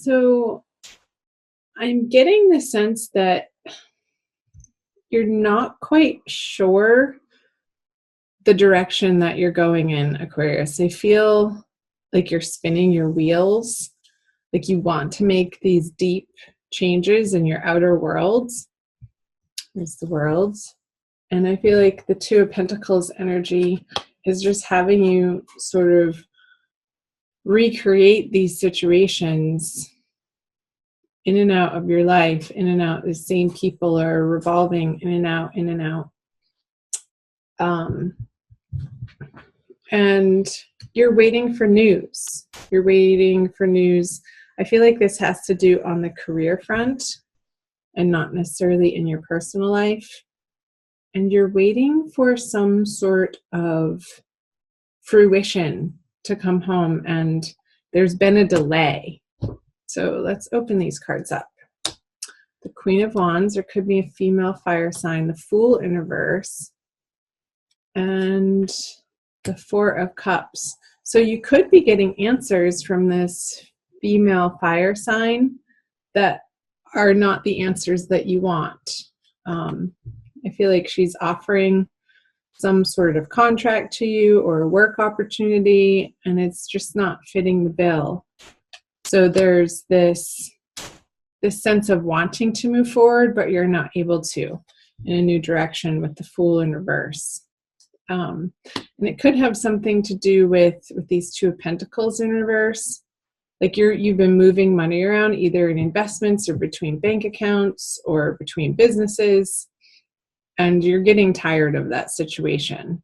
So I'm getting the sense that you're not quite sure the direction that you're going in, Aquarius. I feel like you're spinning your wheels, like you want to make these deep changes in your outer worlds. There's the worlds. And I feel like the Two of Pentacles energy is just having you sort of recreate these situations in and out of your life, in and out. The same people are revolving in and out, in and out. And you're waiting for news. You're waiting for news. I feel like this has to do on the career front and not necessarily in your personal life. And you're waiting for some sort of fruition to come home, and there's been a delay. So let's open these cards up. The Queen of Wands, there could be a female fire sign, the Fool in reverse, and the Four of Cups. So you could be getting answers from this female fire sign that are not the answers that you want. I feel like she's offering some sort of contract to you or a work opportunity, and it's just not fitting the bill. So there's this sense of wanting to move forward, but you're not able to in a new direction with the Fool in reverse. And it could have something to do with these Two of Pentacles in reverse. Like you've been moving money around, either in investments or between bank accounts or between businesses, and you're getting tired of that situation,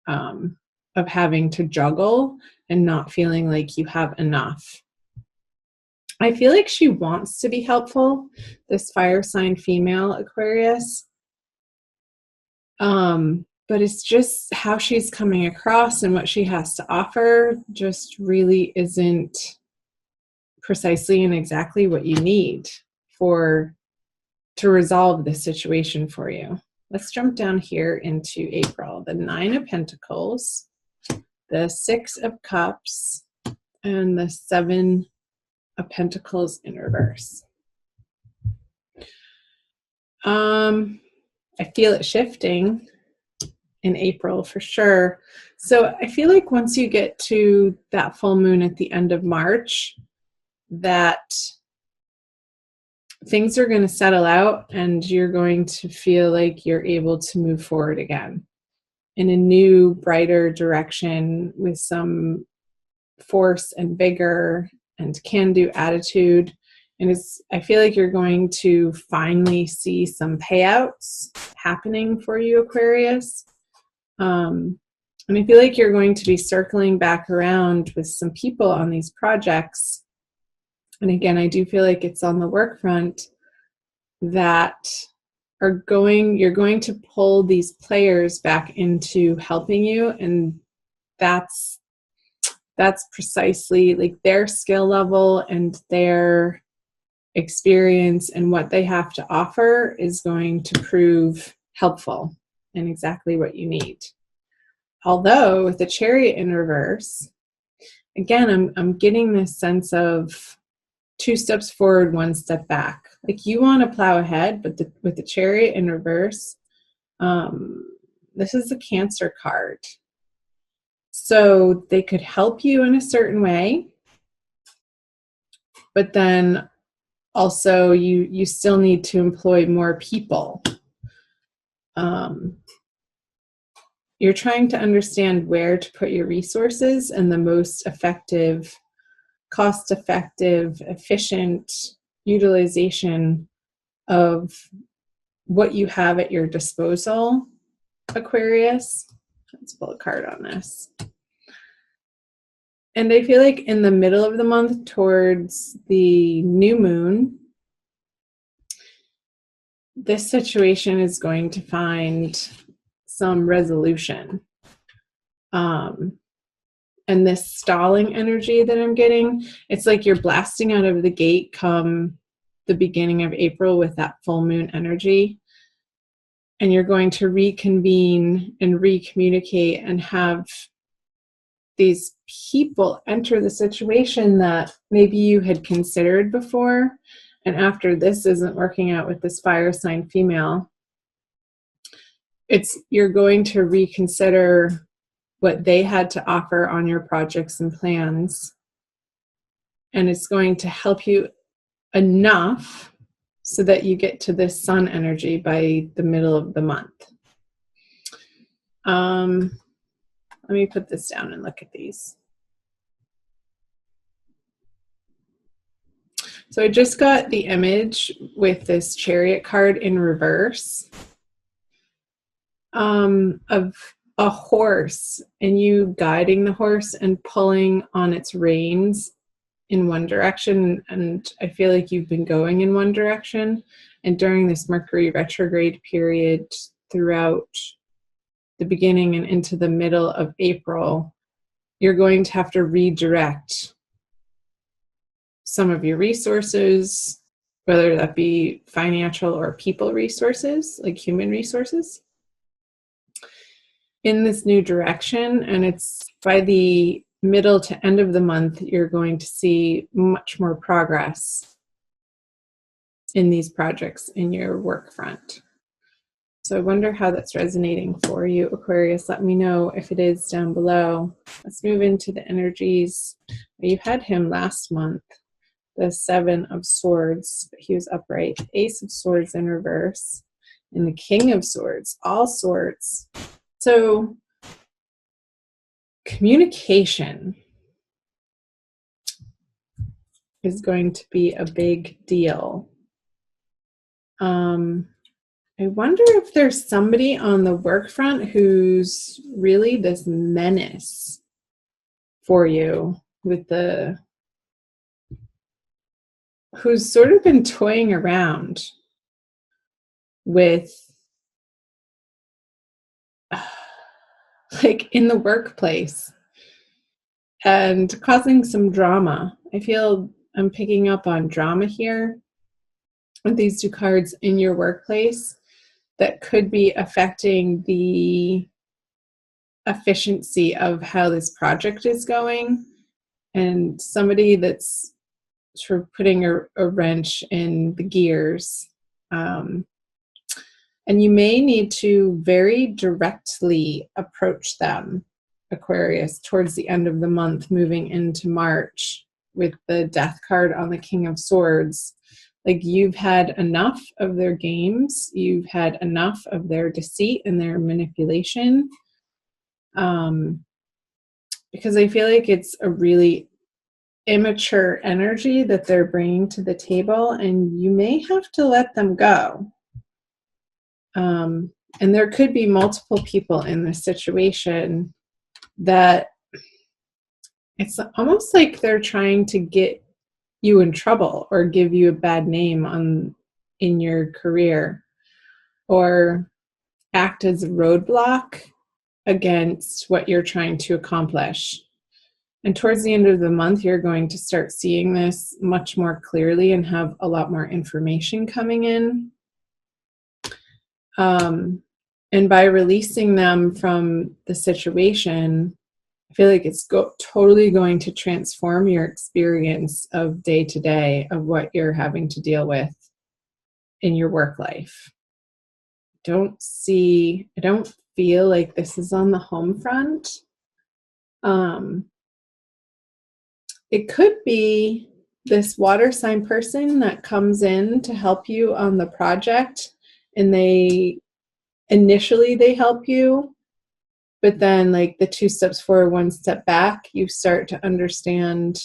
of having to juggle and not feeling like you have enough. I feel like she wants to be helpful, this fire sign female, Aquarius. But it's just how she's coming across and what she has to offer just really isn't precisely and exactly what you need to resolve this situation for you. Let's jump down here into April. The Nine of Pentacles, the Six of Cups, and the Seven of Pentacles in reverse. I feel it shifting in April for sure. So I feel like once you get to that full moon at the end of March, that things are going to settle out and you're going to feel like you're able to move forward again in a new, brighter direction with some force and vigor and can-do attitude. And I feel like you're going to finally see some payouts happening for you, Aquarius. And I feel like you're going to be circling back around with some people on these projects. And again, I do feel like it's on the work front that you're going to pull these players back into helping you. And that's precisely like their skill level and their experience and what they have to offer is going to prove helpful and exactly what you need. Although with the Chariot in reverse, again, I'm getting this sense of 2 steps forward, 1 step back. Like you want to plow ahead, but with the Chariot in reverse, this is a Cancer card. So they could help you in a certain way, but then also you still need to employ more people. You're trying to understand where to put your resources and the most effective, cost-effective, efficient utilization of what you have at your disposal, Aquarius. Let's pull a card on this. And I feel like in the middle of the month towards the new moon, this situation is going to find some resolution. And this stalling energy that I'm getting, it's like you're blasting out of the gate come the beginning of April with that full moon energy. And you're going to reconvene and recommunicate and have these people enter the situation that maybe you had considered before, and after this isn't working out with this fire sign female, you're going to reconsider what they had to offer on your projects and plans, and it's going to help you enough so that you get to this sun energy by the middle of the month. Let me put this down and look at these. So I just got the image with this Chariot card in reverse of a horse, and you guiding the horse and pulling on its reins in one direction, and I feel like you've been going in one direction, and during this Mercury retrograde period throughout the beginning and into the middle of April, you're going to have to redirect some of your resources, whether that be financial or people resources, like human resources, in this new direction. And it's by the middle to end of the month, you're going to see much more progress in these projects in your work front. So I wonder how that's resonating for you, Aquarius. Let me know if it is down below. Let's move into the energies. You had him last month, the Seven of Swords, but he was upright. Ace of Swords in reverse, and the King of Swords, all swords. So communication is going to be a big deal. I wonder if there's somebody on the work front who's really this menace for you, who's sort of been toying around with, like, in the workplace and causing some drama. I feel I'm picking up on drama here with these two cards in your workplace that could be affecting the efficiency of how this project is going, and somebody that's sort of putting a wrench in the gears. And you may need to very directly approach them, Aquarius, towards the end of the month, moving into March with the Death card on the King of Swords. Like, you've had enough of their games. You've had enough of their deceit and their manipulation. Because I feel like it's a really immature energy that they're bringing to the table, and you may have to let them go. And there could be multiple people in this situation that it's almost like they're trying to get you in trouble or give you a bad name in your career, or act as a roadblock against what you're trying to accomplish. And towards the end of the month, you're going to start seeing this much more clearly and have a lot more information coming in. And by releasing them from the situation, I feel like it's totally going to transform your experience of day to day of what you're having to deal with in your work life. I don't feel like this is on the home front. It could be this water sign person that comes in to help you on the project, and initially they help you, but then, like, the 2 steps forward, 1 step back, you start to understand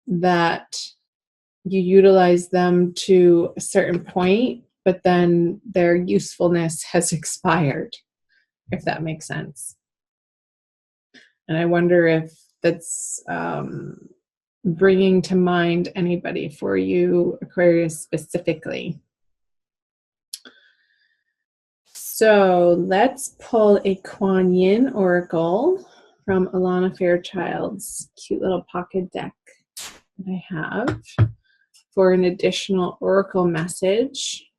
that you utilize them to a certain point, but then their usefulness has expired, if that makes sense. And I wonder if that's bringing to mind anybody for you, Aquarius, specifically. So let's pull a Kuan Yin Oracle from Alana Fairchild's cute little pocket deck that I have for an additional Oracle message.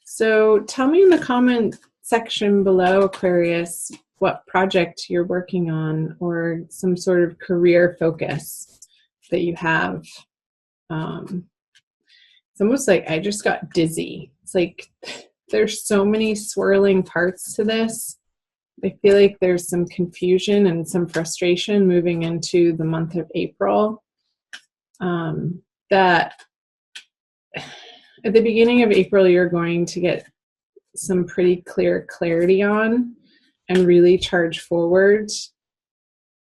So tell me in the comment section below, Aquarius, what project you're working on or some sort of career focus that you have. It's almost like I just got dizzy. It's like there's so many swirling parts to this. I feel like there's some confusion and some frustration moving into the month of April. That at the beginning of April, you're going to get some pretty clear clarity on and really charge forward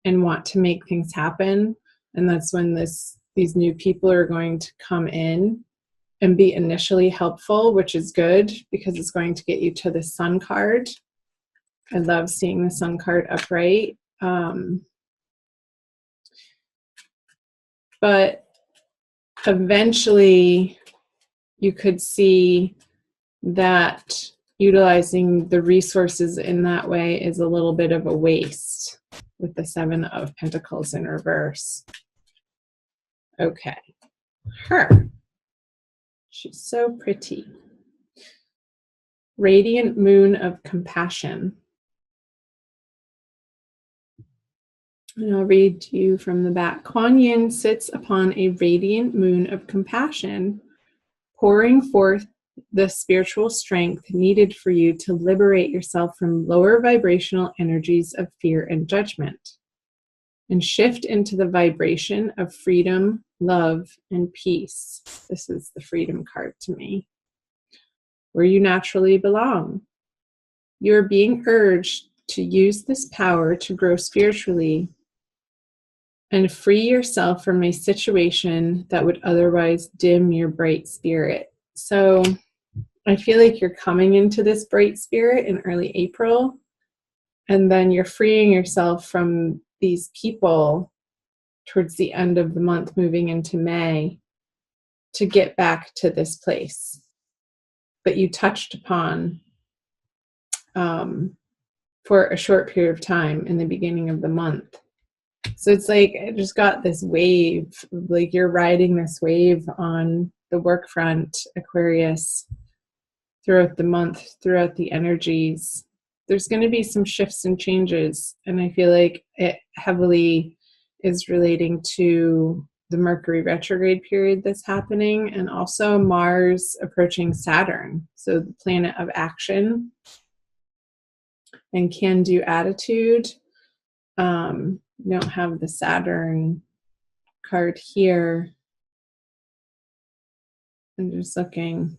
and want to make things happen. And that's when these new people are going to come in and be initially helpful, which is good because it's going to get you to the Sun card. I love seeing the Sun card upright. But eventually you could see that utilizing the resources in that way is a little bit of a waste with the Seven of Pentacles in reverse. Okay. Her. She's so pretty. Radiant moon of compassion. And I'll read to you from the back. Kuan Yin sits upon a radiant moon of compassion, pouring forth the spiritual strength needed for you to liberate yourself from lower vibrational energies of fear and judgment, and shift into the vibration of freedom, love, and peace. This is the freedom card to me. Where you naturally belong. You are being urged to use this power to grow spiritually and free yourself from a situation that would otherwise dim your bright spirit. So I feel like you're coming into this bright spirit in early April, and then you're freeing yourself from these people towards the end of the month, moving into May, to get back to this place that you touched upon for a short period of time in the beginning of the month. So it's like I just got this wave, like you're riding this wave on the work front, Aquarius, throughout the month, throughout the energies. There's going to be some shifts and changes, and I feel like it heavily is relating to the Mercury retrograde period that's happening, and also Mars approaching Saturn, so the planet of action and can-do attitude. We don't have the Saturn card here. I'm just looking,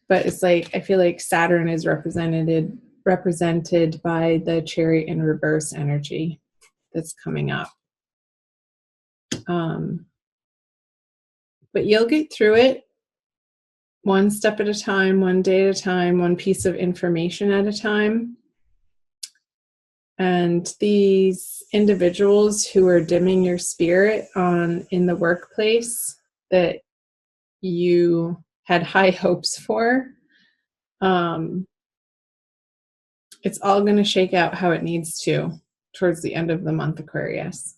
but it's like I feel like Saturn is represented by the Chariot in reverse energy that's coming up. But you'll get through it one step at a time, one day at a time, one piece of information at a time. And these individuals who are dimming your spirit in the workplace that you had high hopes for, it's all going to shake out how it needs to towards the end of the month, Aquarius.